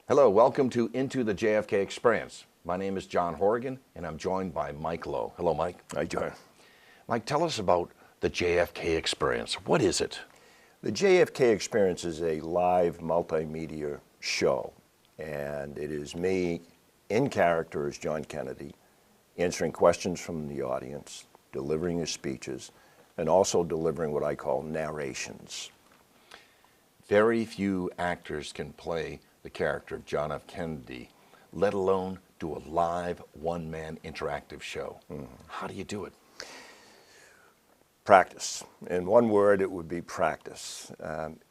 Hello, welcome to Into the JFK Experience. My name is John Horrigan, and I'm joined by Mike Lowe. Hello, Mike. Hi, John. Mike, tell us about the JFK Experience. What is it? The JFK Experience is a live multimedia show, and it is me in character as John Kennedy, answering questions from the audience, delivering his speeches, and also delivering what I call narrations. Very few actors can play the character of John F. Kennedy, let alone do a live one-man interactive show. How do you do it? Practice. In one word, it would be practice.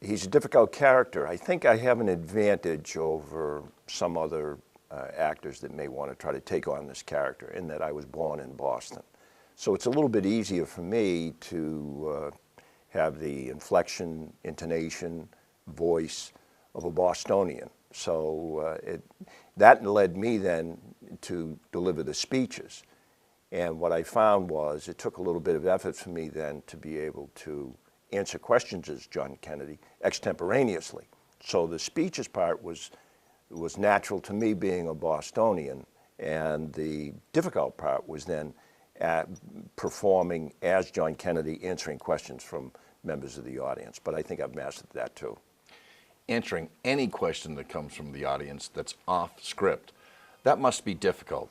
He's a difficult character. I think I have an advantage over some other actors that may want to try to take on this character in that I was born in Boston. So it's a little bit easier for me to have the inflection, intonation, voice of a Bostonian. So that led me then to deliver the speeches. And what I found was it took a little bit of effort for me then to be able to answer questions as John Kennedy extemporaneously. So the speeches part was natural to me being a Bostonian, and the difficult part was then performing as John Kennedy, answering questions from members of the audience. But I think I've mastered that too. Answering any question that comes from the audience that's off script, that must be difficult.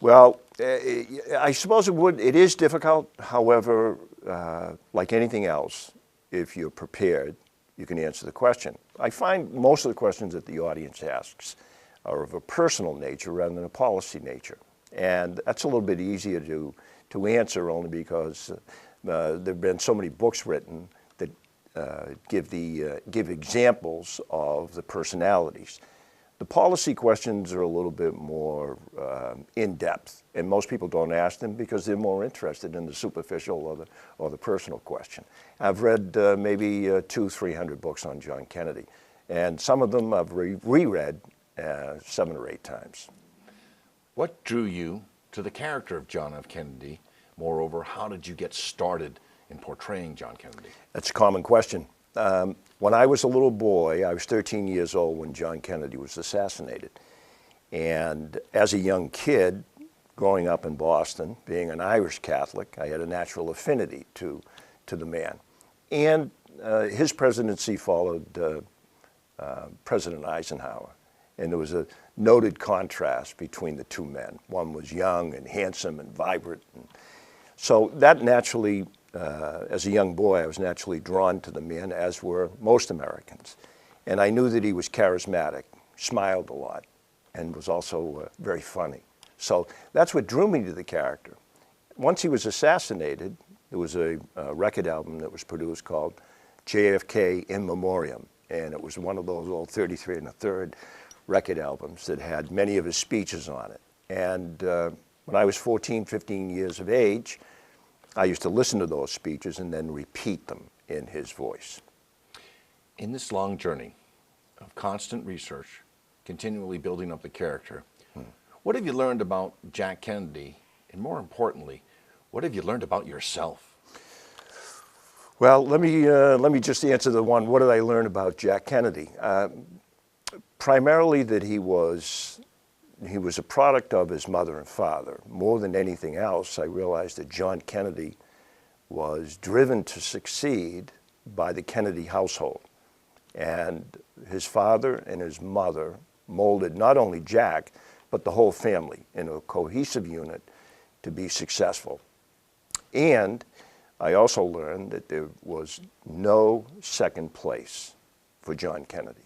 Well, I suppose it is difficult. However, like anything else, if you're prepared, you can answer the question. I find most of the questions that the audience asks are of a personal nature rather than a policy nature. And that's a little bit easier to answer only because there have been so many books written that give examples of the personalities. The policy questions are a little bit more in-depth, and most people don't ask them because they're more interested in the superficial or the personal question. I've read maybe 200-300 books on John Kennedy, and some of them I've reread 7 or 8 times. What drew you to the character of John F. Kennedy? Moreover, how did you get started in portraying John Kennedy? That's a common question. When I was a little boy, I was 13 years old when John Kennedy was assassinated. And as a young kid, growing up in Boston, being an Irish Catholic, I had a natural affinity to the man. And his presidency followed President Eisenhower. And there was a noted contrast between the two men. One was young and handsome and vibrant. And so that naturally, as a young boy, I was naturally drawn to the man, as were most Americans. And I knew that he was charismatic, smiled a lot, and was also very funny. So that's what drew me to the character. Once he was assassinated, there was a record album that was produced called JFK In Memoriam. And it was one of those old 33 1/3 record albums that had many of his speeches on it. And when I was 14, 15 years of age, I used to listen to those speeches and then repeat them in his voice. In this long journey of constant research, continually building up the character, what have you learned about Jack Kennedy? And more importantly, what have you learned about yourself? Well, let me just answer the one, what did I learn about Jack Kennedy? Primarily that he was a product of his mother and father. More than anything else, I realized that John Kennedy was driven to succeed by the Kennedy household. And his father and his mother molded not only Jack, but the whole family in a cohesive unit to be successful. And I also learned that there was no second place for John Kennedy.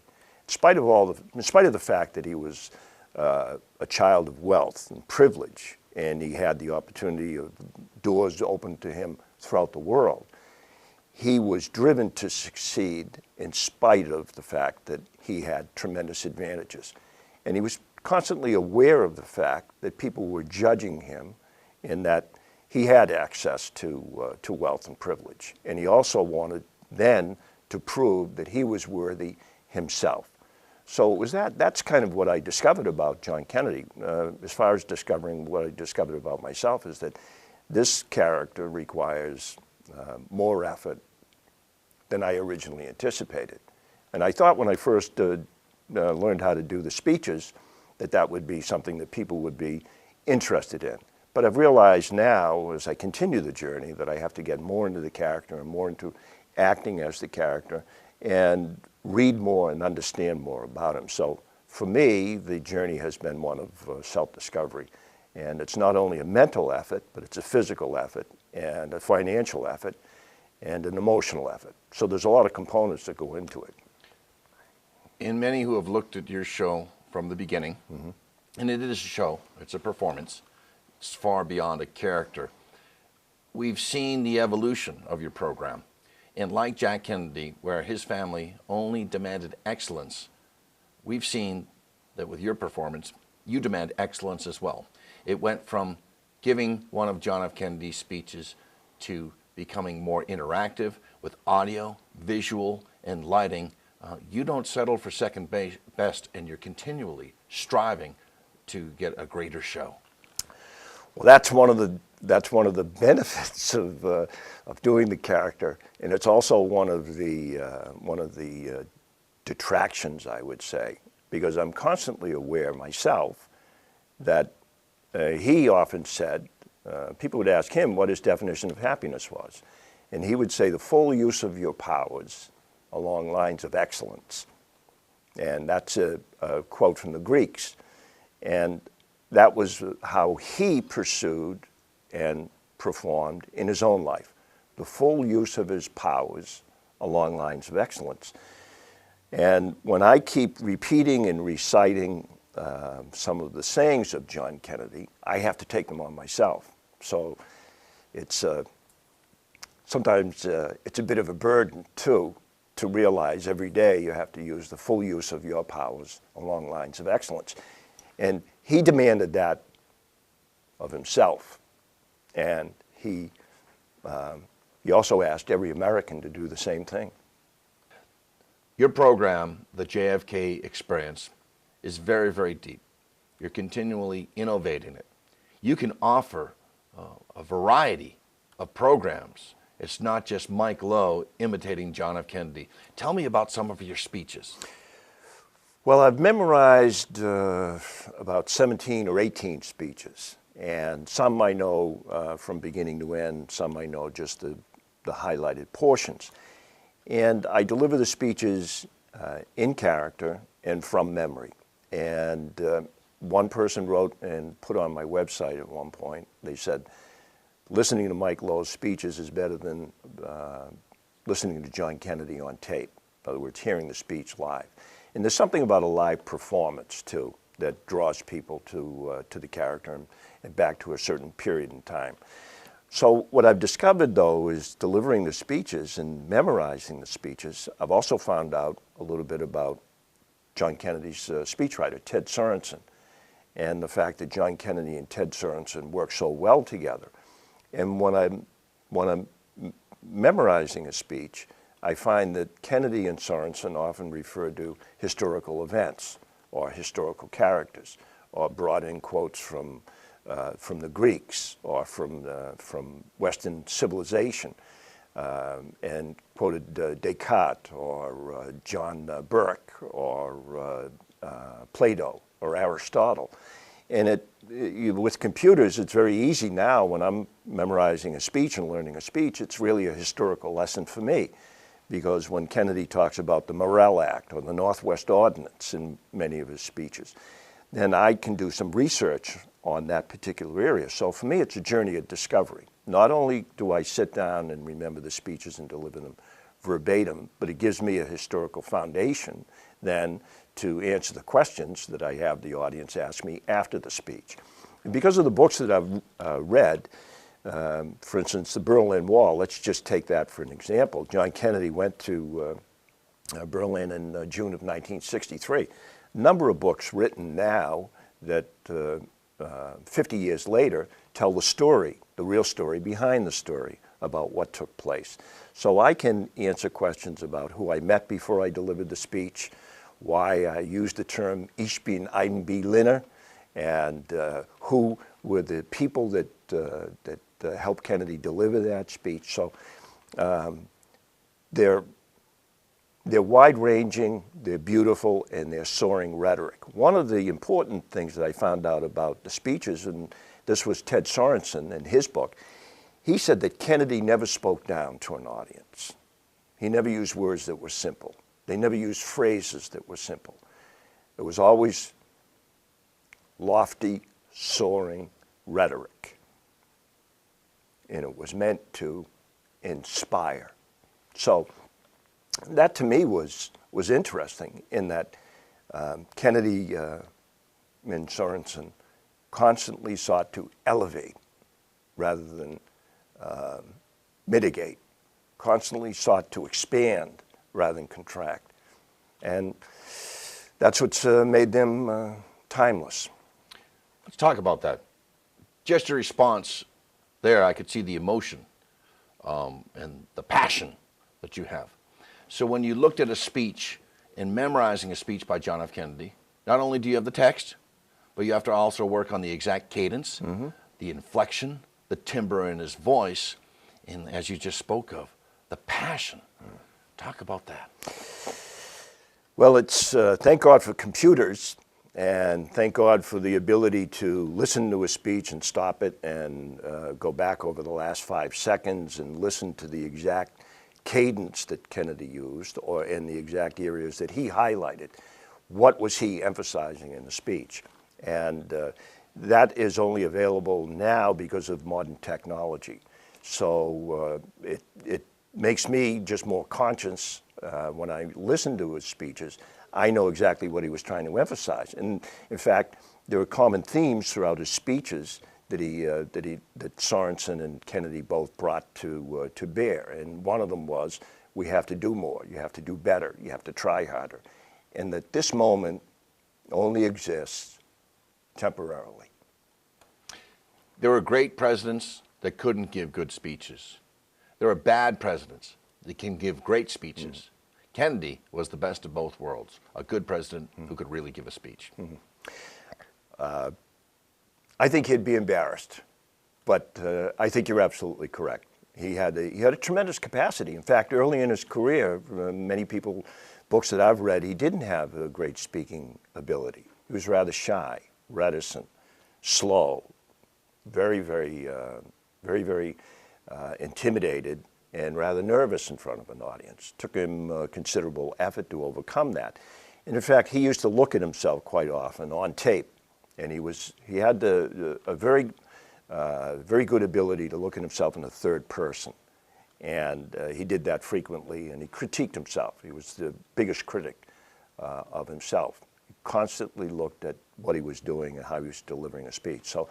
In spite of the fact that he was a child of wealth and privilege, and he had the opportunity of doors open to him throughout the world, he was driven to succeed in spite of the fact that he had tremendous advantages. And he was constantly aware of the fact that people were judging him in that he had access to wealth and privilege. And he also wanted then to prove that he was worthy himself. So it was that's kind of what I discovered about John Kennedy. As far as discovering what I discovered about myself is that this character requires more effort than I originally anticipated. And I thought when I first learned how to do the speeches, that would be something that people would be interested in. But I've realized now, as I continue the journey, that I have to get more into the character and more into acting as the character and read more and understand more about him. So for me, the journey has been one of self-discovery. And it's not only a mental effort, but it's a physical effort and a financial effort and an emotional effort. So there's a lot of components that go into it. In many who have looked at your show from the beginning, and it is a show, it's a performance, it's far beyond a character. We've seen the evolution of your program. And like Jack Kennedy, where his family only demanded excellence, we've seen that with your performance, you demand excellence as well. It went from giving one of John F. Kennedy's speeches to becoming more interactive with audio, visual, and lighting. You don't settle for second best, and you're continually striving to get a greater show. Well, that's one of the benefits of doing the character, and it's also one of the detractions, I would say, because I'm constantly aware myself that he often said, people would ask him what his definition of happiness was, and he would say the full use of your powers along lines of excellence. And that's a quote from the Greeks. And that was how he pursued and performed in his own life, the full use of his powers along lines of excellence. And when I keep repeating and reciting some of the sayings of John Kennedy, I have to take them on myself. So it's sometimes it's a bit of a burden too, to realize every day you have to use the full use of your powers along lines of excellence. And he demanded that of himself. And he also asked every American to do the same thing. Your program, the JFK Experience, is very, very deep. You're continually innovating it. You can offer a variety of programs. It's not just Mike Lowe imitating John F. Kennedy. Tell me about some of your speeches. Well, I've memorized about 17 or 18 speeches, and some I know from beginning to end, some I know just the highlighted portions. And I deliver the speeches in character and from memory. And one person wrote and put on my website at one point, they said, listening to Mike Lowe's speeches is better than listening to John Kennedy on tape. In other words, hearing the speech live. And there's something about a live performance, too, that draws people to the character and back to a certain period in time. So what I've discovered, though, is delivering the speeches and memorizing the speeches. I've also found out a little bit about John Kennedy's speechwriter, Ted Sorensen, and the fact that John Kennedy and Ted Sorensen work so well together. And when I'm memorizing a speech, I find that Kennedy and Sorensen often refer to historical events or historical characters, or brought in quotes from the Greeks or from Western civilization, and quoted Descartes or John Burke or Plato or Aristotle. And with computers, it's very easy now when I'm memorizing a speech and learning a speech, it's really a historical lesson for me. Because when Kennedy talks about the Morrill Act or the Northwest Ordinance in many of his speeches, then I can do some research on that particular area. So for me, it's a journey of discovery. Not only do I sit down and remember the speeches and deliver them verbatim, but it gives me a historical foundation then to answer the questions that I have the audience ask me after the speech. And because of the books that I've read, for instance, the Berlin Wall, let's just take that for an example. John Kennedy went to Berlin in June of 1963. A number of books written now that 50 years later tell the story, the real story behind the story about what took place. So I can answer questions about who I met before I delivered the speech, why I used the term Ich bin ein Berliner, and who were the people that helped Kennedy deliver that speech. So they're they're wide-ranging, they're beautiful, and they're soaring rhetoric. One of the important things that I found out about the speeches, and this was Ted Sorensen in his book, he said that Kennedy never spoke down to an audience. He never used words that were simple. They never used phrases that were simple. It was always lofty, soaring rhetoric. And it was meant to inspire. So that to me was interesting in that Kennedy and Sorensen constantly sought to elevate rather than mitigate, constantly sought to expand rather than contract. And that's what's made them timeless. Let's talk about that. Just your response there, I could see the emotion and the passion that you have. So when you looked at a speech and memorizing a speech by John F. Kennedy, not only do you have the text, but you have to also work on the exact cadence, the inflection, the timbre in his voice, and as you just spoke of, the passion. Talk about that. Well, it's thank God for computers, and thank God for the ability to listen to a speech and stop it and go back over the last 5 seconds and listen to the exact cadence that Kennedy used, or in the exact areas that he highlighted. What was he emphasizing in the speech? And that is only available now because of modern technology. So it makes me just more conscious when I listen to his speeches. I know exactly what he was trying to emphasize. And in fact, there are common themes throughout his speeches that Sorensen and Kennedy both brought to bear. And one of them was, we have to do more, you have to do better, you have to try harder. And that this moment only exists temporarily. There were great presidents that couldn't give good speeches. There are bad presidents that can give great speeches. Kennedy was the best of both worlds, a good president who could really give a speech. I think he'd be embarrassed, but I think you're absolutely correct. He had a tremendous capacity. In fact, early in his career, many people, books that I've read, he didn't have a great speaking ability. He was rather shy, reticent, slow, very intimidated, and rather nervous in front of an audience. Took him considerable effort to overcome that. And in fact, he used to look at himself quite often on tape, and he had a very good ability to look at himself in the third person. And he did that frequently, and he critiqued himself. He was the biggest critic of himself. He constantly looked at what he was doing and how he was delivering a speech. So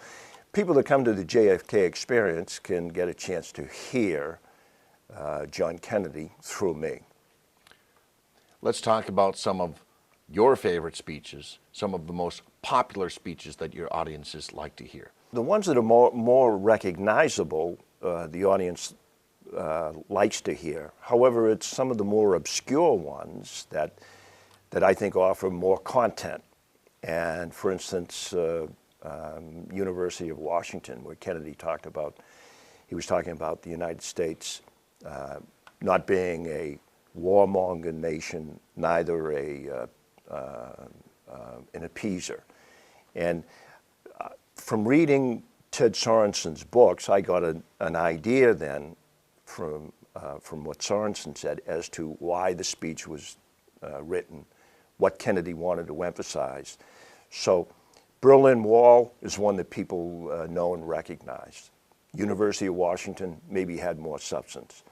people that come to the JFK Experience can get a chance to hear John Kennedy through me. Let's talk about some of your favorite speeches, some of the most popular speeches that your audiences like to hear. The ones that are more recognizable, the audience likes to hear. However, it's some of the more obscure ones that I think offer more content. And for instance, University of Washington, where Kennedy he was talking about the United States not being a warmonger nation, neither an appeaser. And from reading Ted Sorensen's books, I got an idea then from what Sorensen said as to why the speech was written, what Kennedy wanted to emphasize. So Berlin Wall is one that people know and recognize. University of Washington maybe had more substance.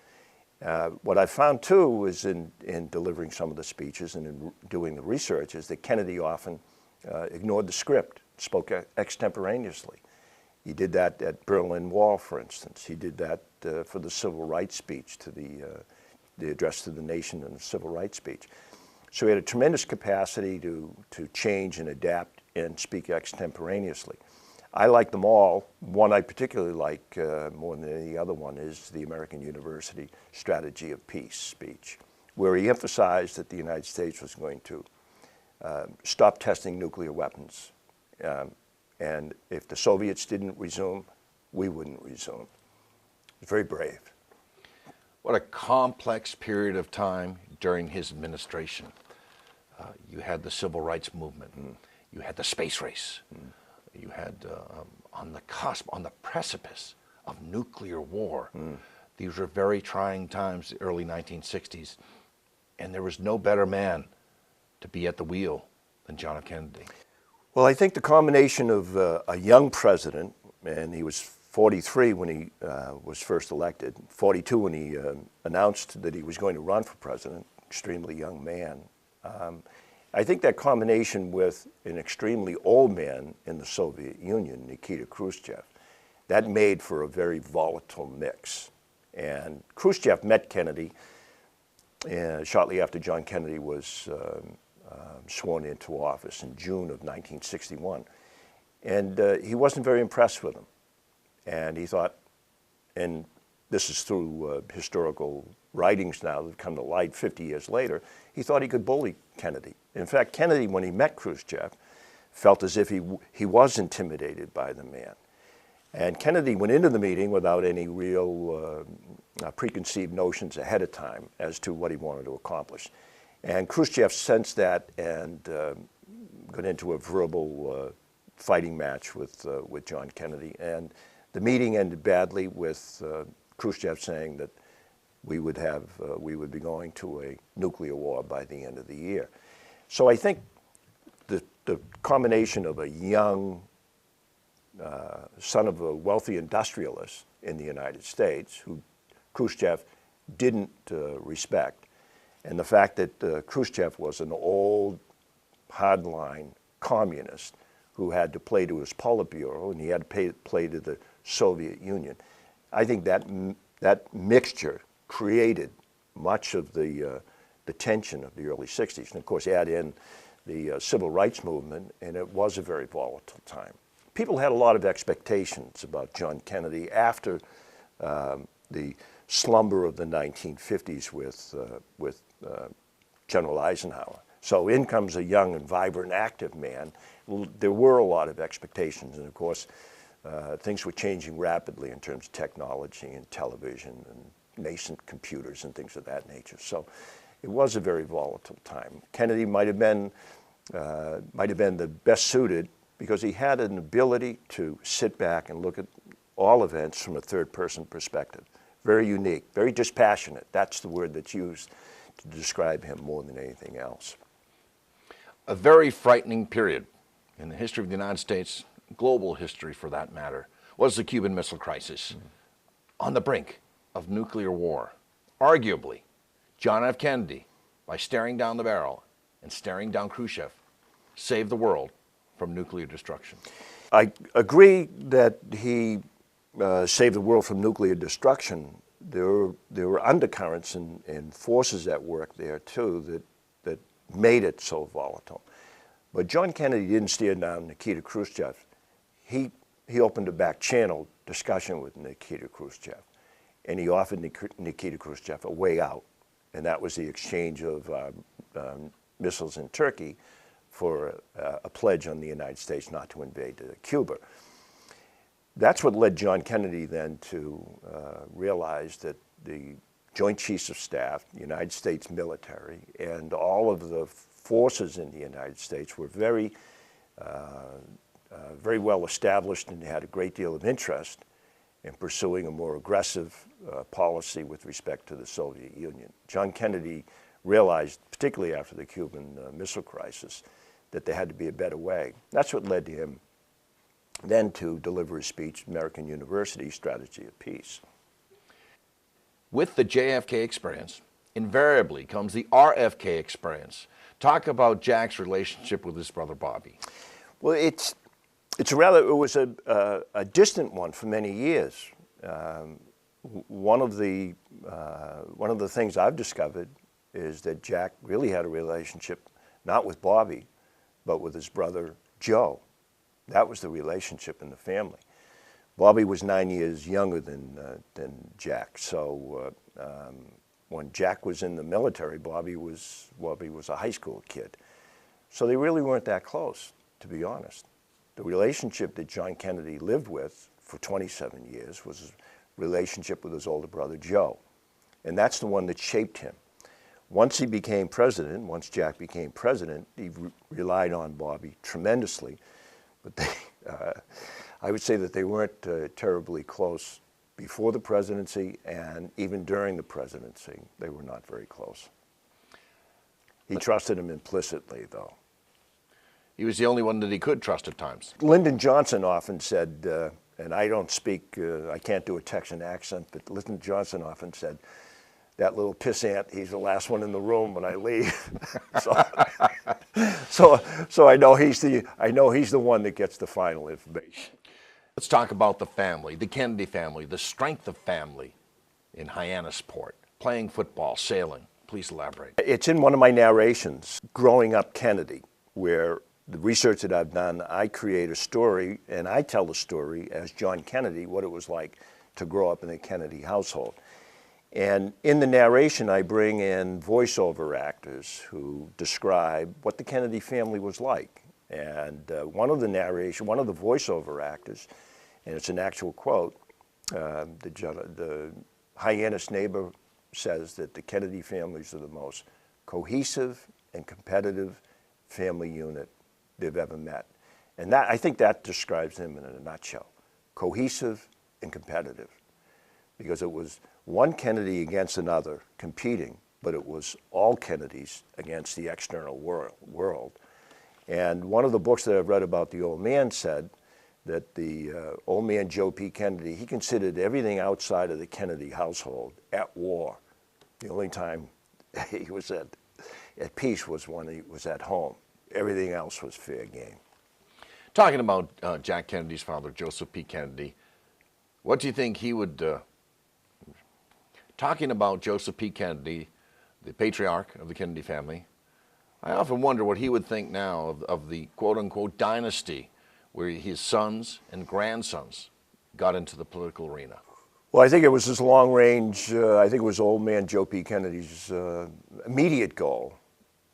What I found too is in delivering some of the speeches and in doing the research is that Kennedy often ignored the script, spoke extemporaneously. He did that at Berlin Wall, for instance. He did that for the civil rights speech, to the address to the nation and the civil rights speech. So he had a tremendous capacity to change and adapt and speak extemporaneously. I like them all. One I particularly like more than any other one is the American University Strategy of Peace speech, where he emphasized that the United States was going to stop testing nuclear weapons. And if the Soviets didn't resume, we wouldn't resume. Very brave. What a complex period of time during his administration. You had the civil rights movement. You had the space race. You had on the cusp, on the precipice of nuclear war. These were very trying times, the early 1960s, and there was no better man to be at the wheel than John F. Kennedy. Well, I think the combination of a young president, and he was 43 when he was first elected, 42 when he announced that he was going to run for president, extremely young man. I think that combination with an extremely old man in the Soviet Union, Nikita Khrushchev, that made for a very volatile mix. And Khrushchev met Kennedy shortly after John Kennedy was sworn into office in June of 1961. And he wasn't very impressed with him. And he thought, and this is through historical writings now that have come to light 50 years later, he thought he could bully Kennedy. In fact, Kennedy, when he met Khrushchev, felt as if he was intimidated by the man. And Kennedy went into the meeting without any real preconceived notions ahead of time as to what he wanted to accomplish. And Khrushchev sensed that and got into a verbal fighting match with John Kennedy. And the meeting ended badly with Khrushchev saying that we would be going to a nuclear war by the end of the year. So I think the combination of a young son of a wealthy industrialist in the United States, who Khrushchev didn't respect, and the fact that Khrushchev was an old, hardline communist who had to play to his Politburo and he had to play to the Soviet Union. I think that mixture created much of the tension of the early 60s. And of course, add in the civil rights movement, and it was a very volatile time. People had a lot of expectations about John Kennedy after the slumber of the 1950s with General Eisenhower. So in comes a young and vibrant, active man. There were a lot of expectations, and of course, things were changing rapidly in terms of technology and television and nascent computers and things of that nature. So it was a very volatile time. Kennedy might have been the best suited because he had an ability to sit back and look at all events from a third-person perspective. Very unique, very dispassionate. That's the word that's used to describe him more than anything else. A very frightening period in the history of the United States, global history for that matter, was the Cuban Missile Crisis. On the brink of nuclear war, arguably, John F. Kennedy, by staring down the barrel and staring down Khrushchev, saved the world from nuclear destruction. I agree that he saved the world from nuclear destruction. There were undercurrents and forces at work there too that made it so volatile. But John Kennedy didn't steer down Nikita Khrushchev. He opened a back channel discussion with Nikita Khrushchev, and he offered Nikita Khrushchev a way out, and that was the exchange of missiles in Turkey for a pledge on the United States not to invade Cuba. That's what led John Kennedy then to realize that the Joint Chiefs of Staff, the United States military, and all of the forces in the United States were very well established and had a great deal of interest in pursuing a more aggressive policy with respect to the Soviet Union. John Kennedy realized, particularly after the Cuban Missile Crisis, that there had to be a better way. That's what led to him then to deliver his speech, American University Strategy of Peace. With the JFK Experience, invariably comes the RFK Experience. Talk about Jack's relationship with his brother Bobby. Well, it was a distant one for many years. One of the things I've discovered is that Jack really had a relationship not with Bobby, but with his brother Joe. That was the relationship in the family. Bobby was 9 years younger than Jack, so when Jack was in the military, Bobby was a high school kid. So they really weren't that close, to be honest. The relationship that John Kennedy lived with for 27 years was a relationship with his older brother Joe, and that's the one that shaped him. Once he became president, once Jack became president, he relied on Bobby tremendously. But I would say that they weren't terribly close before the presidency, and even during the presidency, they were not very close. He trusted him implicitly, though. He was the only one that he could trust at times. Lyndon Johnson often said, and I don't speak, I can't do a Texan accent, but Lyndon Johnson often said, that little pissant, he's the last one in the room when I leave. so I know he's the one that gets the final information. Let's talk about the family, the Kennedy family, the strength of family in Hyannisport, playing football, sailing. Please elaborate. It's in one of my narrations, Growing Up Kennedy, where the research that I've done, I create a story, and I tell the story as John Kennedy, what it was like to grow up in the Kennedy household. And in the narration, I bring in voiceover actors who describe what the Kennedy family was like. And one of the voiceover actors, and it's an actual quote, the Hyannis neighbor says that the Kennedy families are the most cohesive and competitive family unit they've ever met. And that, I think that describes them in a nutshell. Cohesive and competitive. Because it was one Kennedy against another competing, but it was all Kennedys against the external world. And one of the books that I've read about the old man said that the old man Joe P. Kennedy, he considered everything outside of the Kennedy household at war. The only time he was at peace was when he was at home. Everything else was fair game. Talking about Jack Kennedy's father, Joseph P. Kennedy, what do you think he would... Talking about Joseph P. Kennedy, the patriarch of the Kennedy family, I often wonder what he would think now of the quote-unquote dynasty where his sons and grandsons got into the political arena. Well, I think it was his long range, I think it was old man Joe P. Kennedy's immediate goal,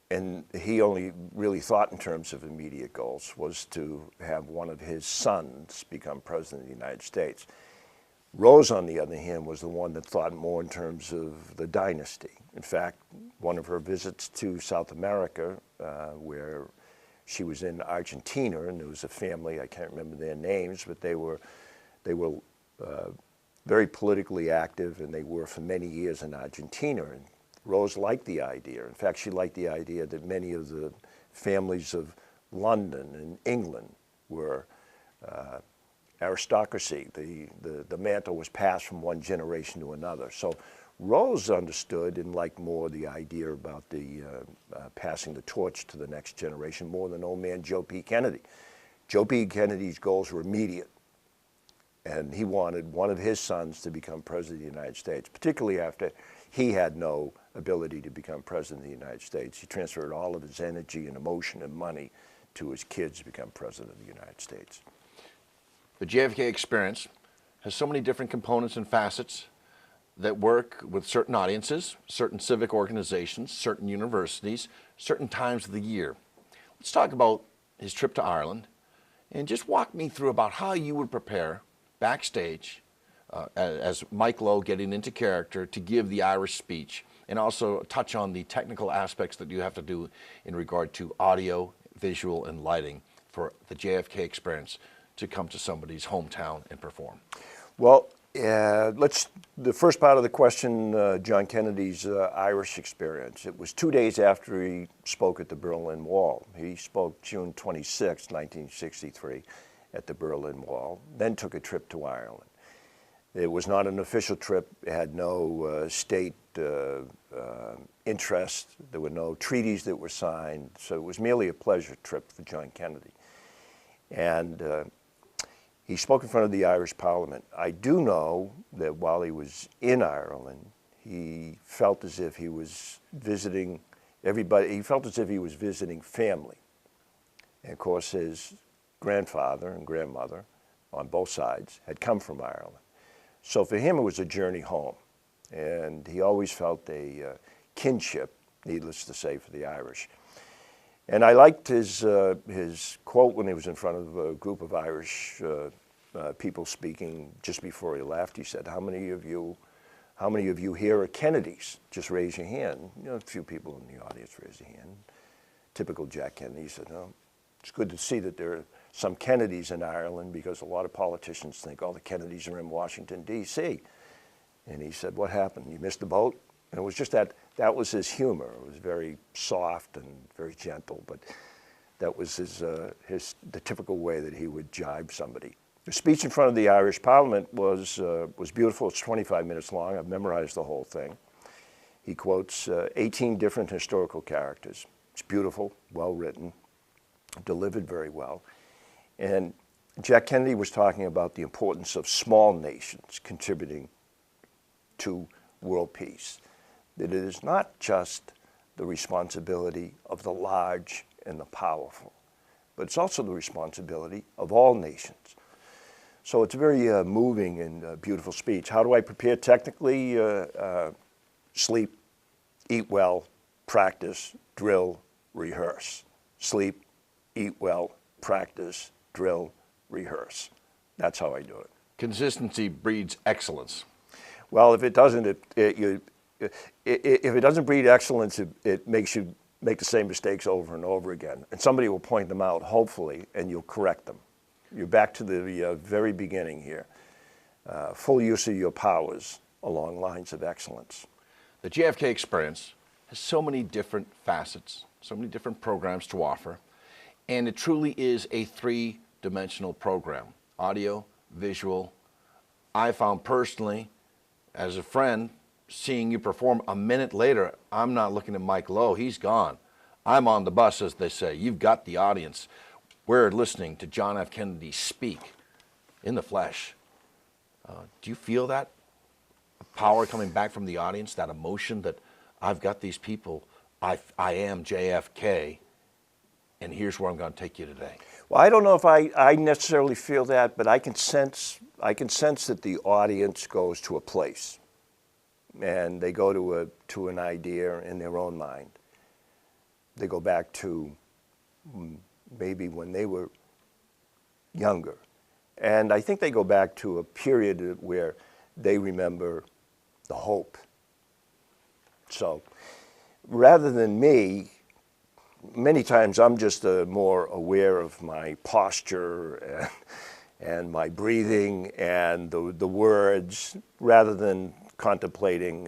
and he only really thought in terms of immediate goals, was to have one of his sons become president of the United States. Rose, on the other hand, was the one that thought more in terms of the dynasty. In fact, one of her visits to South America, where she was in Argentina, and there was a family, I can't remember their names, but they were very politically active, and they were for many years in Argentina. And Rose liked the idea. In fact, she liked the idea that many of the families of London and England were aristocracy. The mantle was passed from one generation to another. So Rose understood and liked more the idea about the passing the torch to the next generation more than old man Joe P. Kennedy. Joe P. Kennedy's goals were immediate, and he wanted one of his sons to become president of the United States, particularly after he had no ability to become president of the United States. He transferred all of his energy and emotion and money to his kids to become president of the United States. The JFK Experience has so many different components and facets that work with certain audiences, certain civic organizations, certain universities, certain times of the year. Let's talk about his trip to Ireland and just walk me through about how you would prepare backstage as Mike Lowe getting into character to give the Irish speech, and also touch on the technical aspects that you have to do in regard to audio, visual, and lighting for the JFK Experience to come to somebody's hometown and perform. Well, the first part of the question, John Kennedy's Irish experience. It was 2 days after he spoke at the Berlin Wall. He spoke June 26, 1963 at the Berlin Wall, then took a trip to Ireland. It was not an official trip. It had no state interest. There were no treaties that were signed. So it was merely a pleasure trip for John Kennedy. And he spoke in front of the Irish Parliament. I do know that while he was in Ireland, he felt as if he was visiting everybody. He felt as if he was visiting family. And of course, his grandfather and grandmother on both sides had come from Ireland. So for him, it was a journey home. And he always felt a kinship, needless to say, for the Irish. And I liked his quote when he was in front of a group of Irish people speaking just before he left. He said, "How many of you How many of you here are Kennedys? Just raise your hand. You know, a few people in the audience raised their hand. Typical Jack Kennedy said, no, it's good to see that there are some Kennedys in Ireland because a lot of politicians think all the Kennedys are in Washington, D.C. And he said, what happened? You missed the boat? And it was just that was his humor. It was very soft and very gentle, but that was the typical way that he would jibe somebody. The speech in front of the Irish Parliament was beautiful. It's 25 minutes long. I've memorized the whole thing. He quotes 18 different historical characters. It's beautiful, well written, delivered very well. And Jack Kennedy was talking about the importance of small nations contributing to world peace. That it is not just the responsibility of the large and the powerful, but it's also the responsibility of all nations. So it's a very moving and beautiful speech. How do I prepare technically? Sleep, eat well, practice, drill, rehearse. Sleep, eat well, practice, drill, rehearse. That's how I do it. Consistency breeds excellence. Well, if it doesn't, if it doesn't breed excellence, it makes you make the same mistakes over and over again. And somebody will point them out, hopefully, and you'll correct them. You're back to the very beginning here. Full use of your powers along lines of excellence. The JFK Experience has so many different facets, so many different programs to offer, and it truly is a three-dimensional program. Audio, visual. I found personally, as a friend, seeing you perform a minute later, I'm not looking at Mike Lowe, he's gone. I'm on the bus, as they say. You've got the audience. We're listening to John F. Kennedy speak in the flesh. Do you feel that power coming back from the audience, that emotion that I've got these people, I am JFK, and here's where I'm going to take you today? Well, I don't know if I necessarily feel that, but I can sense that the audience goes to a place, and they go to an idea in their own mind. They go back to maybe when they were younger. And I think they go back to a period where they remember the hope. So rather than me, many times I'm just more aware of my posture and my breathing and the words rather than contemplating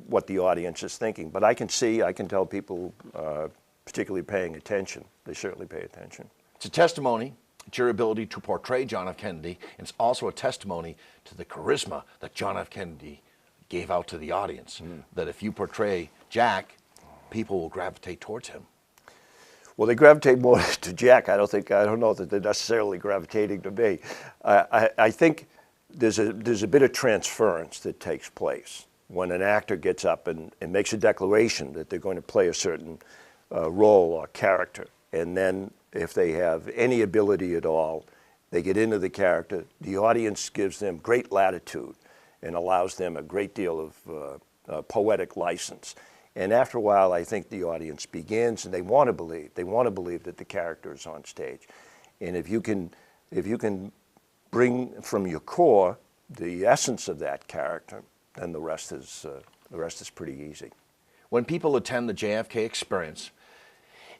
what the audience is thinking. But I can tell people, particularly paying attention. They certainly pay attention. It's a testimony to your ability to portray John F. Kennedy, and it's also a testimony to the charisma that John F. Kennedy gave out to the audience. That if you portray Jack, people will gravitate towards him. Well, they gravitate more to Jack. I don't know that they're necessarily gravitating to me. I think there's a bit of transference that takes place when an actor gets up and makes a declaration that they're going to play a certain role or character. And then if they have any ability at all, they get into the character. The audience gives them great latitude and allows them a great deal of poetic license. And after a while, I think the audience begins, and they want to believe that the character is on stage. And if you can bring from your core the essence of that character, then the rest is pretty easy. When people attend the JFK Experience,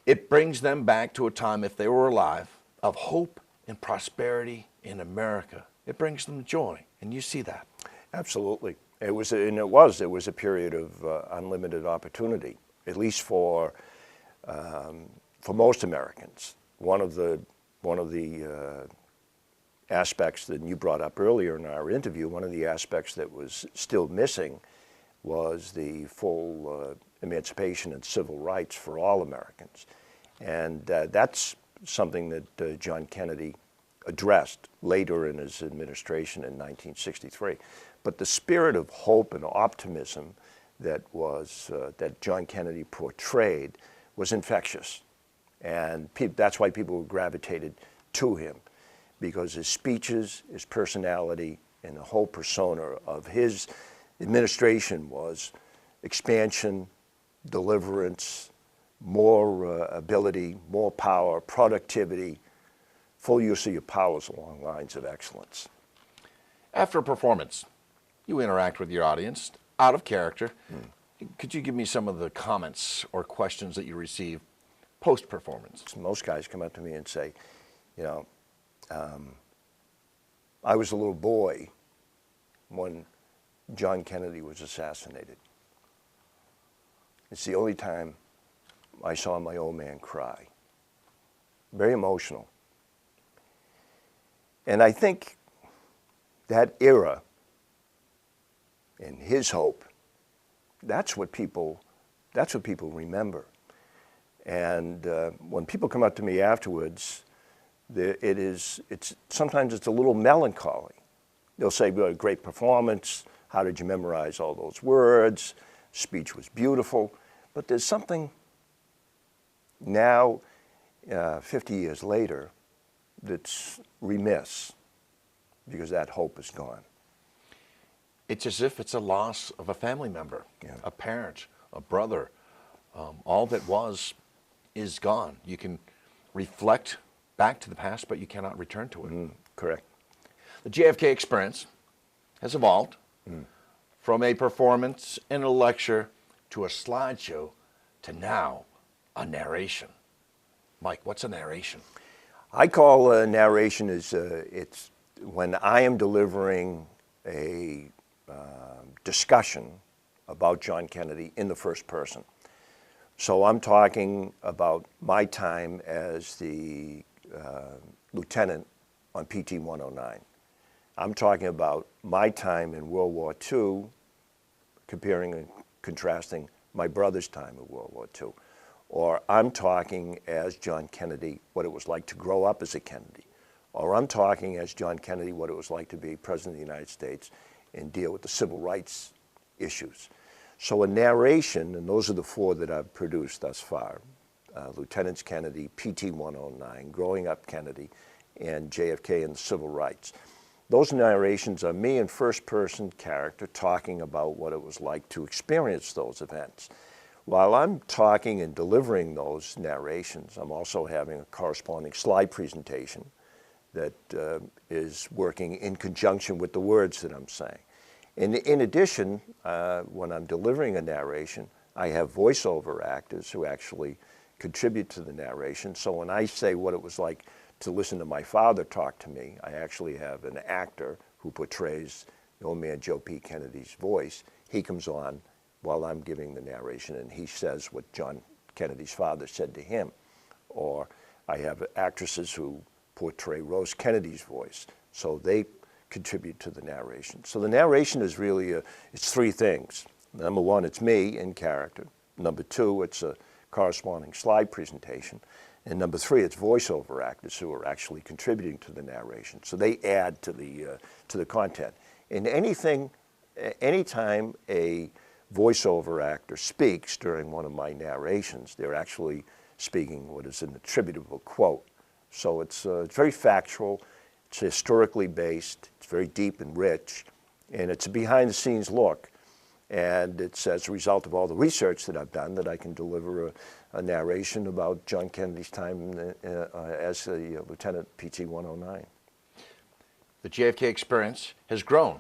it brings them back to a time, if they were alive, of hope and prosperity in America. It brings them joy, and you see that. Absolutely. It was a period of unlimited opportunity, at least for most Americans. One of the aspects that you brought up earlier in our interview, one of the aspects that was still missing was the full emancipation and civil rights for all Americans. And that's something that John Kennedy addressed later in his administration in 1963. But the spirit of hope and optimism that John Kennedy portrayed was infectious. And that's why people gravitated to him, because his speeches, his personality, and the whole persona of his administration was expansion, deliverance, more ability, more power, productivity, full use of your powers along lines of excellence. After a performance, You interact with your audience out of character. Could you give me some of the comments or questions that you receive post-performance? Most guys come up to me and say, you know, I was a little boy when John Kennedy was assassinated. It's the only time I saw my old man cry. Very emotional. And I think that era and his hope, that's what people remember. And when people come up to me afterwards, sometimes it's a little melancholy. They'll say, well, great performance, how did you memorize all those words? Speech was beautiful. But there's something now, 50 years later, that's remiss because that hope is gone. It's as if it's a loss of a family member, Yeah. a parent, a brother. All that was is gone. You can reflect back to the past, but you cannot return to it. Correct. The JFK Experience has evolved from a performance and a lecture to a slideshow to now a narration. Mike, what's a narration? I call narration it's when I am delivering a discussion about John Kennedy in the first person. So I'm talking about my time as the lieutenant on PT 109. I'm talking about my time in World War II, comparing and contrasting my brother's time in World War II. Or I'm talking as John Kennedy, what it was like to grow up as a Kennedy. Or I'm talking as John Kennedy, what it was like to be President of the United States and deal with the civil rights issues. So a narration, and those are the four that I've produced thus far, Lieutenants Kennedy, PT 109, Growing Up Kennedy, and JFK and the Civil Rights. Those narrations are me in first-person character talking about what it was like to experience those events. While I'm talking and delivering those narrations, I'm also having a corresponding slide presentation that is working in conjunction with the words that I'm saying. In addition, when I'm delivering a narration, I have voiceover actors who actually contribute to the narration. So when I say what it was like to listen to my father talk to me, I actually have an actor who portrays the old man Joe P. Kennedy's voice. He comes on while I'm giving the narration and he says what John Kennedy's father said to him. Or I have actresses who portray Rose Kennedy's voice. So they contribute to the narration. So the narration is really, it's three things. Number one, it's me in character. Number two, it's a corresponding slide presentation. And number three, it's voiceover actors who are actually contributing to the narration. So they add to the content. And anytime a voiceover actor speaks during one of my narrations, they're actually speaking what is an attributable quote. So it's very factual, it's historically based, it's very deep and rich, and it's a behind-the-scenes look. And it's as a result of all the research that I've done that I can deliver a narration about John Kennedy's time as a Lieutenant PT 109. The JFK Experience has grown,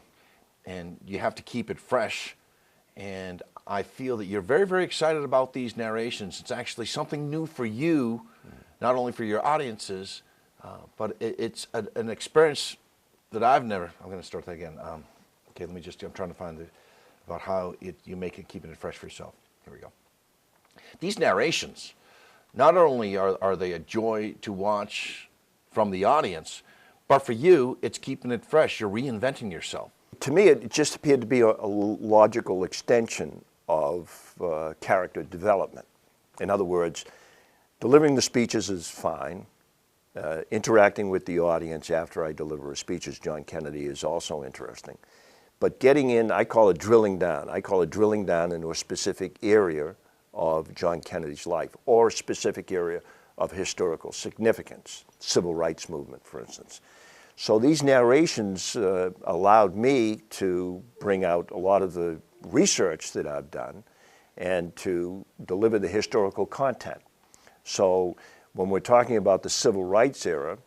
and you have to keep it fresh. And I feel that you're very, very excited about these narrations. It's actually something new for you, not only for your audiences, but it's an experience that I've never. I'm going to start that again. Okay, I'm trying to find about how you make it, keeping it fresh for yourself. Here we go. These narrations, not only are they a joy to watch from the audience, but for you, it's keeping it fresh. You're reinventing yourself. To me, it just appeared to be a logical extension of character development. In other words, delivering the speeches is fine. Interacting with the audience after I deliver a speech as John Kennedy is also interesting. But getting in, I call it drilling down. I call it drilling down into a specific area of John Kennedy's life or a specific area of historical significance, civil rights movement, for instance. So these narrations allowed me to bring out a lot of the research that I've done and to deliver the historical content. So when we're talking about the civil rights era,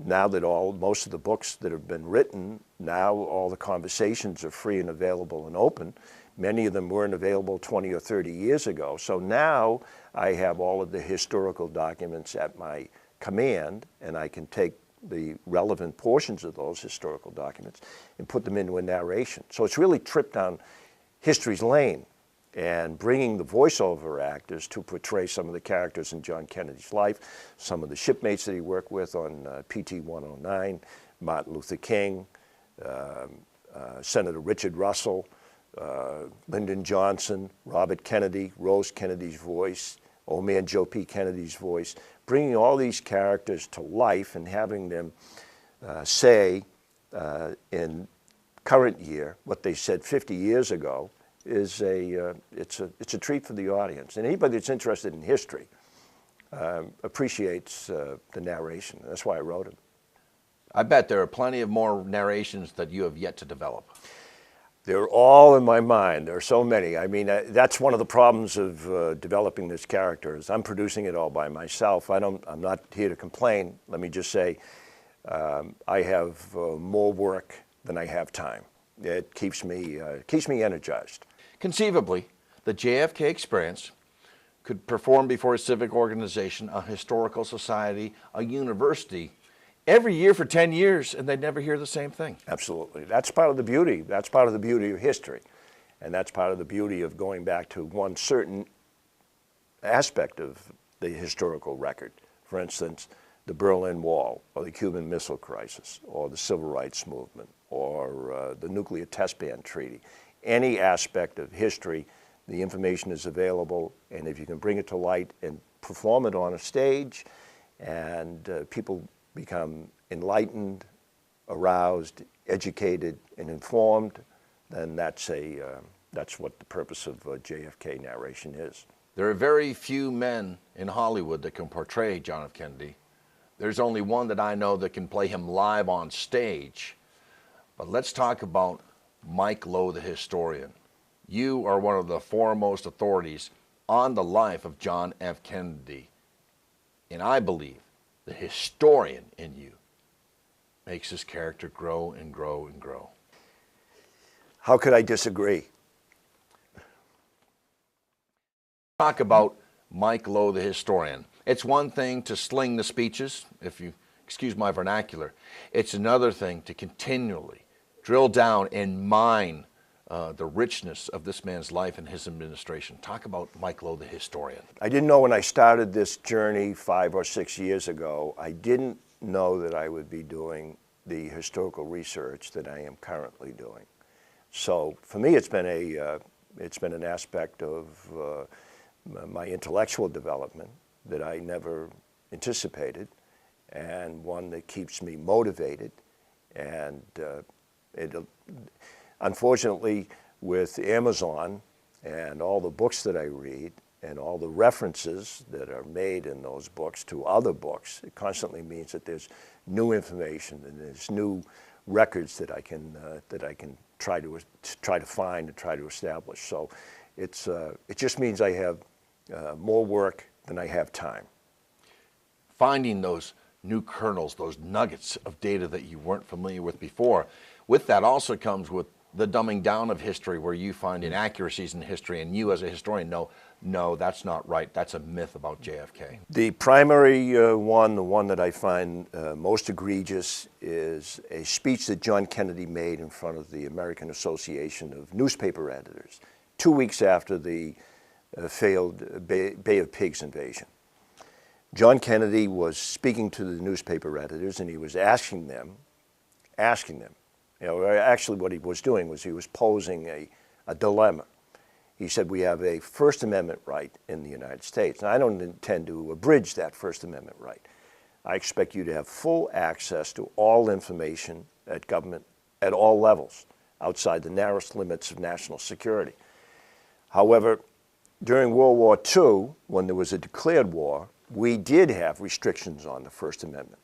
now that most of the books that have been written, now all the conversations are free and available and open. Many of them weren't available 20 or 30 years ago. So now I have all of the historical documents at my command, and I can take the relevant portions of those historical documents and put them into a narration. So it's really tripped down history's lane and bringing the voiceover actors to portray some of the characters in John Kennedy's life, some of the shipmates that he worked with on PT-109, Martin Luther King, Senator Richard Russell, Lyndon Johnson, Robert Kennedy, Rose Kennedy's voice, old man Joe P. Kennedy's voice, bringing all these characters to life and having them say in current year what they said 50 years ago is it's a treat for the audience. And anybody that's interested in history appreciates the narration. That's why I wrote it. I bet there are plenty of more narrations that you have yet to develop. They're all in my mind. There are so many. I mean, that's one of the problems of developing this character is I'm producing it all by myself. I'm not here to complain. Let me just say I have more work than I have time. It keeps me energized. Conceivably, the JFK Experience could perform before a civic organization, a historical society, a university, every year for 10 years, and they'd never hear the same thing. Absolutely. That's part of the beauty. That's part of the beauty of history. And that's part of the beauty of going back to one certain aspect of the historical record. For instance, the Berlin Wall, or the Cuban Missile Crisis, or the Civil Rights Movement, or the Nuclear Test Ban Treaty. Any aspect of history, the information is available, and if you can bring it to light and perform it on a stage, and people become enlightened, aroused, educated, and informed, then that's what the purpose of JFK narration is. There are very few men in Hollywood that can portray John F. Kennedy. There's only one that I know that can play him live on stage. But let's talk about Mike Lowe, the historian. You are one of the foremost authorities on the life of John F. Kennedy. And I believe the historian in you makes his character grow and grow and grow. How could I disagree? Talk about Mike Lowe, the historian. It's one thing to sling the speeches, if you excuse my vernacular. It's another thing to continually drill down and mine the richness of this man's life and his administration. Talk about Mike Lowe, the historian. I didn't know when I started this journey 5 or 6 years ago, I didn't know that I would be doing the historical research that I am currently doing. So for me, it's been an aspect of my intellectual development that I never anticipated, and one that keeps me motivated. And unfortunately, with Amazon and all the books that I read and all the references that are made in those books to other books, it constantly means that there's new information and there's new records that I can try to find and try to establish. So it just means I have more work than I have time. Finding those new kernels, those nuggets of data that you weren't familiar with before. With that also comes with the dumbing down of history, where you find inaccuracies in history and you as a historian know, no, that's not right. That's a myth about JFK. The primary one, the one that I find most egregious, is a speech that John Kennedy made in front of the American Association of Newspaper Editors 2 weeks after the failed Bay of Pigs invasion. John Kennedy was speaking to the newspaper editors, and he was asking them, actually what he was doing was he was posing a dilemma. He said, we have a First Amendment right in the United States, and I don't intend to abridge that First Amendment right. I expect you to have full access to all information at government at all levels, outside the narrowest limits of national security. However, during World War II, when there was a declared war, we did have restrictions on the First Amendment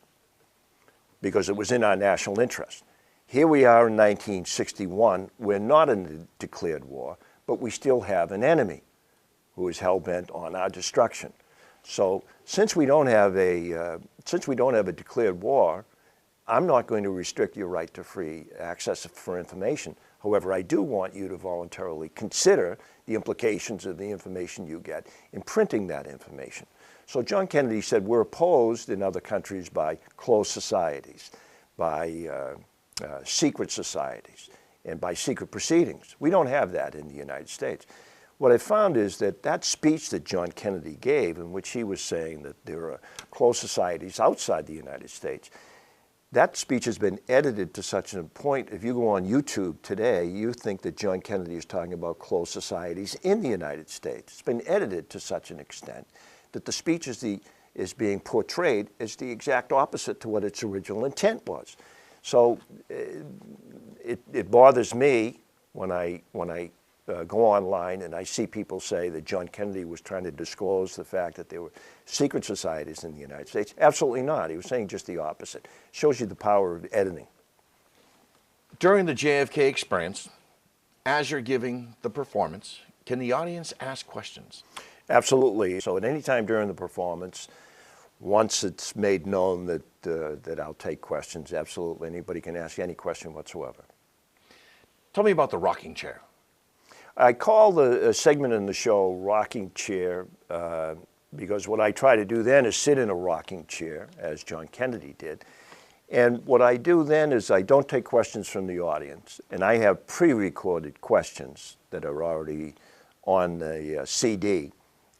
because it was in our national interest. Here we are in 1961, we're not in a declared war, but we still have an enemy who is hell-bent on our destruction. So since we don't have a declared war, I'm not going to restrict your right to free access for information. However, I do want you to voluntarily consider the implications of the information you get in printing that information. So John Kennedy said we're opposed in other countries by closed societies, by secret societies, and by secret proceedings. We don't have that in the United States. What I found is that that speech that John Kennedy gave, in which he was saying that there are closed societies outside the United States, that speech has been edited to such a point, if you go on YouTube today, you think that John Kennedy is talking about closed societies in the United States. It's been edited to such an extent that the speech is being portrayed as the exact opposite to what its original intent was. So it bothers me when I go online and I see people say that John Kennedy was trying to disclose the fact that there were secret societies in the United States. Absolutely not. He was saying just the opposite. Shows you the power of editing. During the JFK Experience, as you're giving the performance, can the audience ask questions? Absolutely. So at any time during the performance, once it's made known that I'll take questions, absolutely anybody can ask any question whatsoever. Tell me about the rocking chair. I call the segment in the show Rocking Chair because what I try to do then is sit in a rocking chair, as John Kennedy did. And what I do then is I don't take questions from the audience, and I have pre-recorded questions that are already on the CD.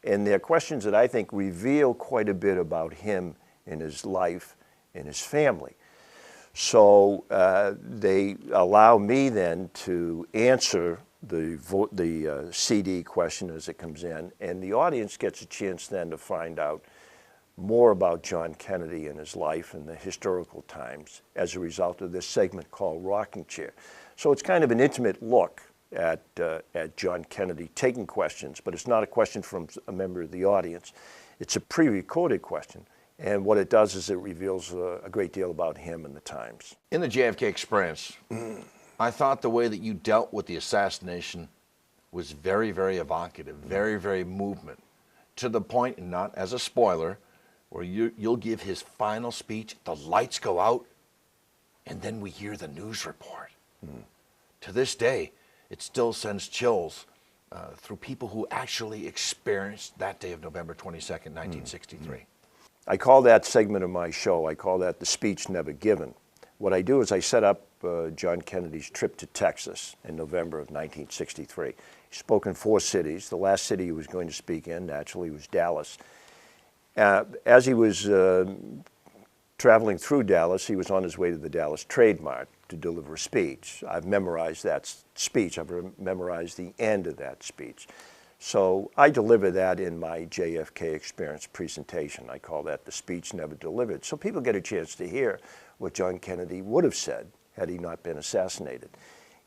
And they're questions that I think reveal quite a bit about him and his life and his family. So they allow me then to answer the CD question as it comes in, and the audience gets a chance then to find out more about John Kennedy and his life and the historical times as a result of this segment called Rocking Chair. So it's kind of an intimate look at John Kennedy taking questions, but it's not a question from a member of the audience. It's a pre-recorded question, and what it does is it reveals a great deal about him and the times. In the JFK Experience, I thought the way that you dealt with the assassination was very, very evocative, very, very movement, to the point, and not as a spoiler, where you'll give his final speech, the lights go out, and then we hear the news report. To this day, it still sends chills through people who actually experienced that day of November 22nd, 1963. I call that segment of my show, I call that the speech never given. What I do is I set up John Kennedy's trip to Texas in November of 1963. He spoke in 4 cities. The last city he was going to speak in, naturally, was Dallas. As he was traveling through Dallas, he was on his way to the Dallas Trade Mart to deliver a speech. I've memorized that speech. I've memorized the end of that speech. So I deliver that in my JFK Experience presentation. I call that the speech never delivered. So people get a chance to hear what John Kennedy would have said had he not been assassinated.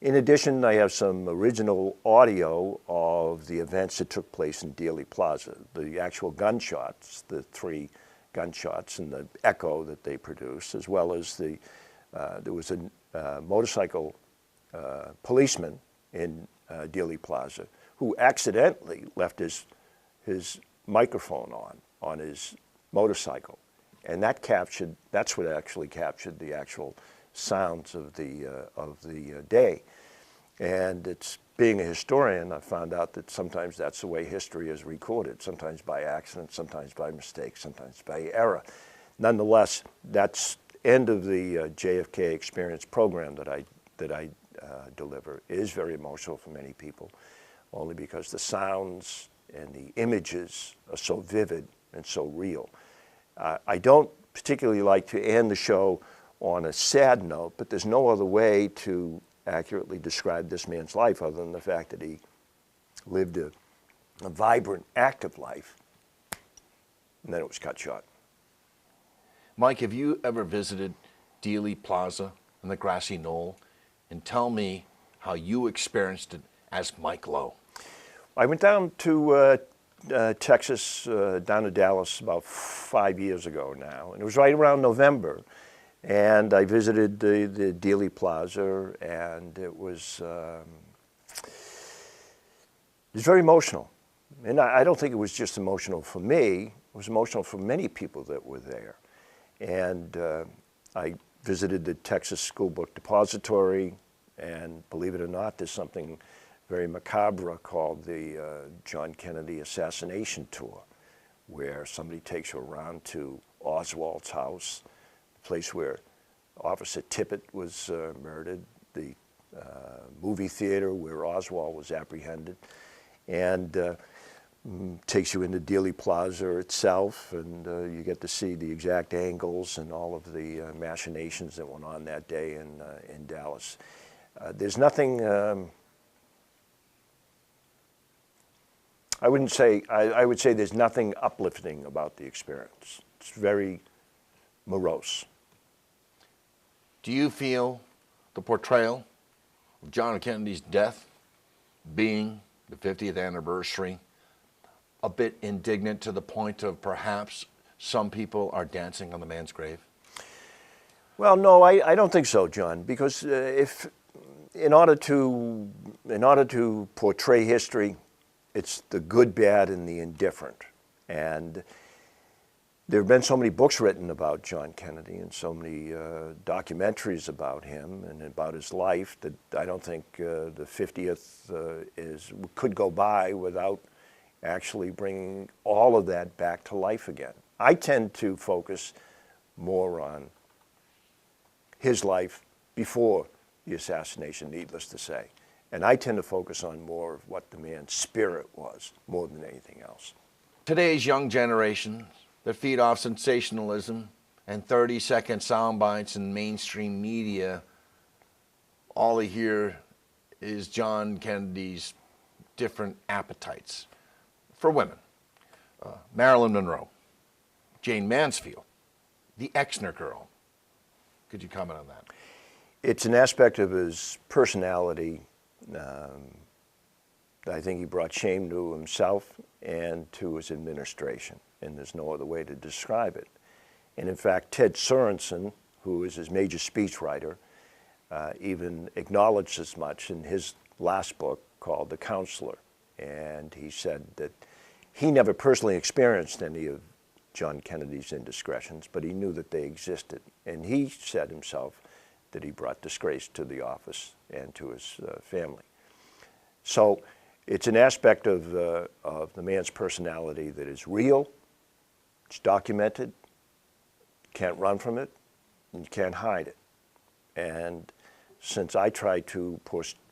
In addition, I have some original audio of the events that took place in Dealey Plaza, the actual gunshots, the 3 gunshots and the echo that they produced, as well as there was a motorcycle policeman in Dealey Plaza who accidentally left his microphone on his motorcycle. And that's what actually captured the actual sounds of the day. And it's, being a historian, I found out that sometimes that's the way history is recorded, sometimes by accident, sometimes by mistake, sometimes by error. Nonetheless, that's end of the JFK Experience program that I deliver is very emotional for many people, only because the sounds and the images are so vivid and so real. I don't particularly like to end the show on a sad note, but there's no other way to accurately describe this man's life other than the fact that he lived a vibrant, active life, and then it was cut short. Mike, have you ever visited Dealey Plaza and the grassy knoll? And tell me how you experienced it as Mike Lowe. I went down to Texas, down to Dallas about 5 years ago now, and it was right around November. And I visited the Dealey Plaza, and it was very emotional. And I don't think it was just emotional for me, it was emotional for many people that were there. And I visited the Texas School Book Depository, and believe it or not, there's something very macabre called the John Kennedy Assassination Tour, where somebody takes you around to Oswald's house, the place where Officer Tippit was murdered, the movie theater where Oswald was apprehended, and takes you into Dealey Plaza itself, and you get to see the exact angles and all of the machinations that went on that day in Dallas. There's nothing, I would say there's nothing uplifting about the experience. It's very morose. Do you feel the portrayal of John Kennedy's death, being the 50th anniversary, a bit indignant to the point of perhaps some people are dancing on the man's grave? Well, no, I don't think so, John, because if in order to portray history, it's the good, bad, and the indifferent. And there have been so many books written about John Kennedy and so many documentaries about him and about his life that I don't think the 50th could go by without actually bringing all of that back to life again. I tend to focus more on his life before the assassination, needless to say. And I tend to focus on more of what the man's spirit was, more than anything else. Today's young generation that feed off sensationalism and 30-second sound bites in mainstream media, all they hear is John Kennedy's different appetites for women. Marilyn Monroe, Jane Mansfield, the Exner girl. Could you comment on that? It's an aspect of his personality I think he brought shame to himself and to his administration, and there's no other way to describe it. And in fact, Ted Sorensen, who is his major speechwriter, even acknowledged as much in his last book called The Counselor. And he said that he never personally experienced any of John Kennedy's indiscretions, but he knew that they existed. And he said himself that he brought disgrace to the office and to his family. So it's an aspect of the man's personality that is real, it's documented, can't run from it, and you can't hide it. And since I try to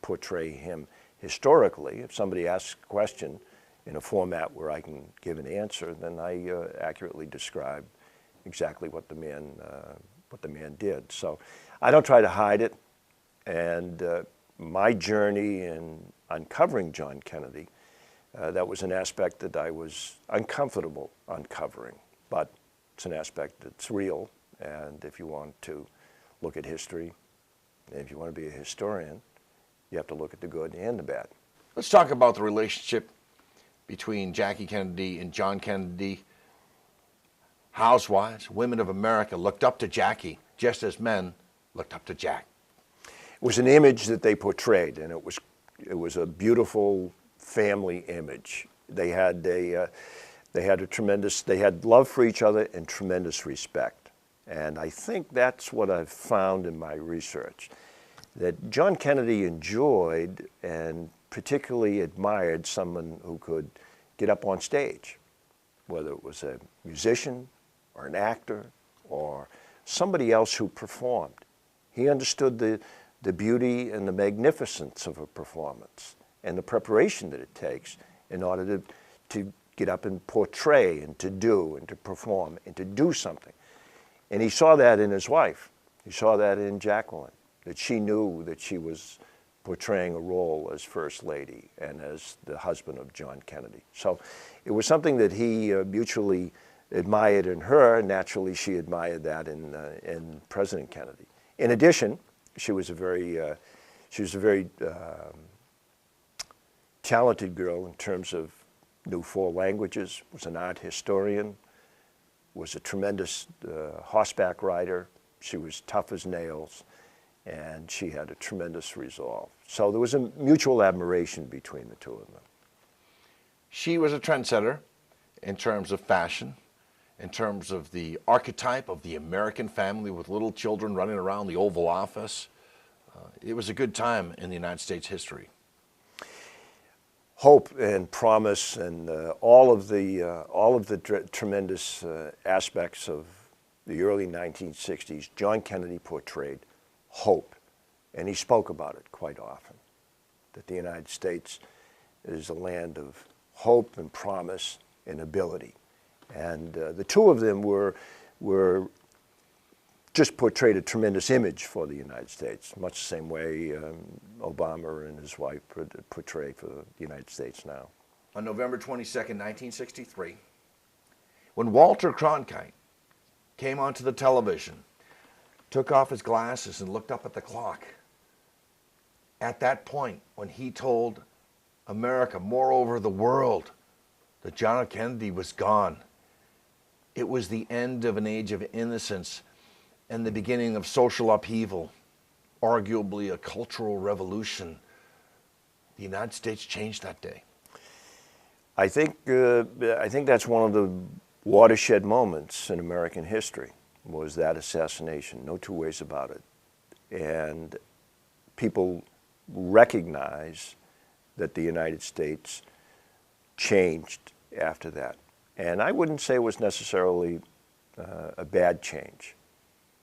portray him historically, if somebody asks a question in a format where I can give an answer, then I accurately describe exactly what the man did. So I don't try to hide it, and my journey in uncovering John Kennedy, that was an aspect that I was uncomfortable uncovering, but it's an aspect that's real, and if you want to look at history, and if you want to be a historian, you have to look at the good and the bad. Let's talk about the relationship between Jackie Kennedy and John Kennedy. Housewives, women of America looked up to Jackie just as men looked up to Jack. It was an image that they portrayed, and it was a beautiful family image. They had love for each other and tremendous respect. And I think that's what I've found in my research, that John Kennedy enjoyed and particularly admired someone who could get up on stage, whether it was a musician or an actor or somebody else who performed. He understood the beauty and the magnificence of a performance and the preparation that it takes in order to get up and portray and to do and to perform and to do something. And he saw that in his wife. He saw that in Jacqueline, that she knew that she was portraying a role as First Lady and as the husband of John Kennedy. So it was something that he mutually admired in her, and naturally she admired that in President Kennedy. In addition, she was a very talented girl in terms of knew 4 languages, was an art historian, was a tremendous horseback rider. She was tough as nails, and she had a tremendous resolve. So there was a mutual admiration between the two of them. She was a trendsetter in terms of fashion, in terms of the archetype of the American family with little children running around the Oval Office. It was a good time in the United States history. Hope and promise and all of the tremendous aspects of the early 1960s, John Kennedy portrayed hope, and he spoke about it quite often, that the United States is a land of hope and promise and ability. And the two of them were just portrayed a tremendous image for the United States, much the same way Obama and his wife portray for the United States now. On November 22nd, 1963, when Walter Cronkite came onto the television, took off his glasses and looked up at the clock, at that point when he told America, moreover the world, that John F. Kennedy was gone, it was the end of an age of innocence and the beginning of social upheaval, arguably a cultural revolution. The United States changed that day. I think that's one of the watershed moments in American history, was that assassination. No two ways about it. And people recognize that the United States changed after that. And I wouldn't say it was necessarily a bad change.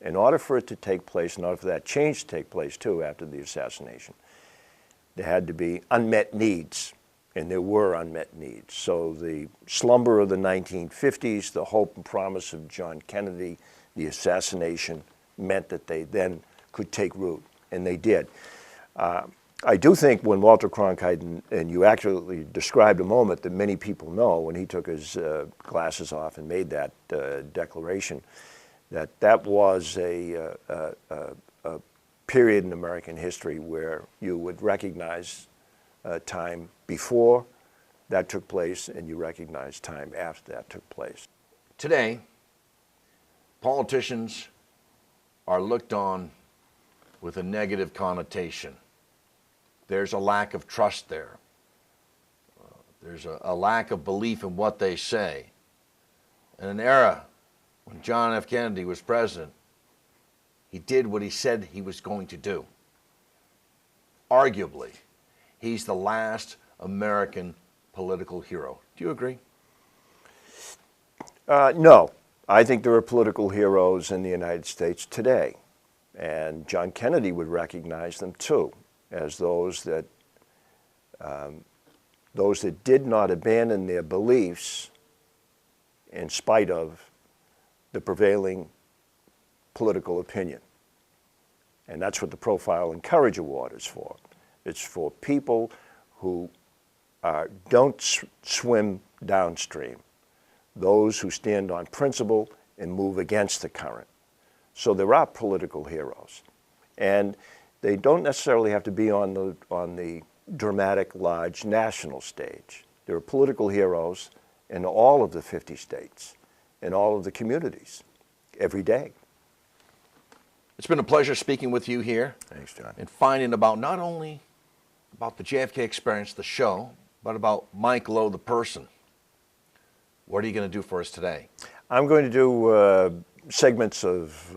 In order for it to take place, in order for that change to take place too after the assassination, there had to be unmet needs, and there were unmet needs. So the slumber of the 1950s, the hope and promise of John Kennedy, the assassination meant that they then could take root, and they did. I do think when Walter Cronkite, and you actually described a moment that many people know, when he took his glasses off and made that declaration, that was a period in American history where you would recognize time before that took place, and you recognize time after that took place. Today, politicians are looked on with a negative connotation. There's a lack of trust there. There's a lack of belief in what they say. In an era when John F. Kennedy was president, he did what he said he was going to do. Arguably, he's the last American political hero. Do you agree? No. I think there are political heroes in the United States today, and John Kennedy would recognize them too, as those that did not abandon their beliefs in spite of the prevailing political opinion. And that's what the Profile and Courage Award is for. It's for people who don't swim downstream, those who stand on principle and move against the current. So there are political heroes. And they don't necessarily have to be on the dramatic, large national stage. There are political heroes in all of the 50 states, in all of the communities, every day. It's been a pleasure speaking with you here. Thanks, John. And finding about not only about the JFK Experience, the show, but about Mike Lowe, the person. What are you going to do for us today? I'm going to do segments of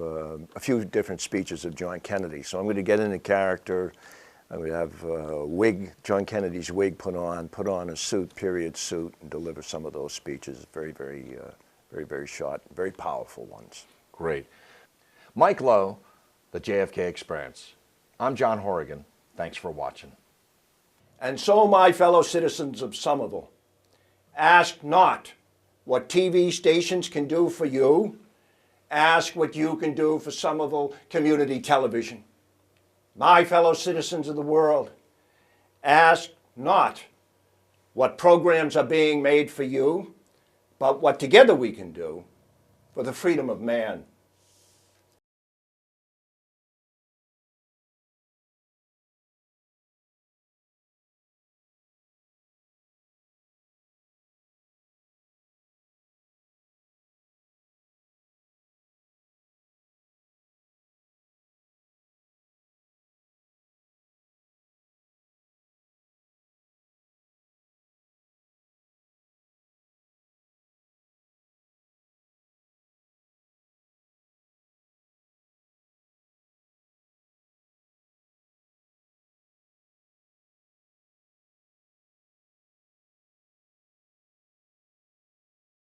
a few different speeches of John Kennedy. So I'm going to get into character. I'm going to have a wig, John Kennedy's wig put on a suit, period suit, and deliver some of those speeches. Very, very short, very powerful ones. Great. Mike Lowe, the JFK Experience. I'm John Horrigan. Thanks for watching. And so, my fellow citizens of Somerville, ask not what TV stations can do for you. Ask what you can do for Somerville Community Television. My fellow citizens of the world, ask not what programs are being made for you, but what together we can do for the freedom of man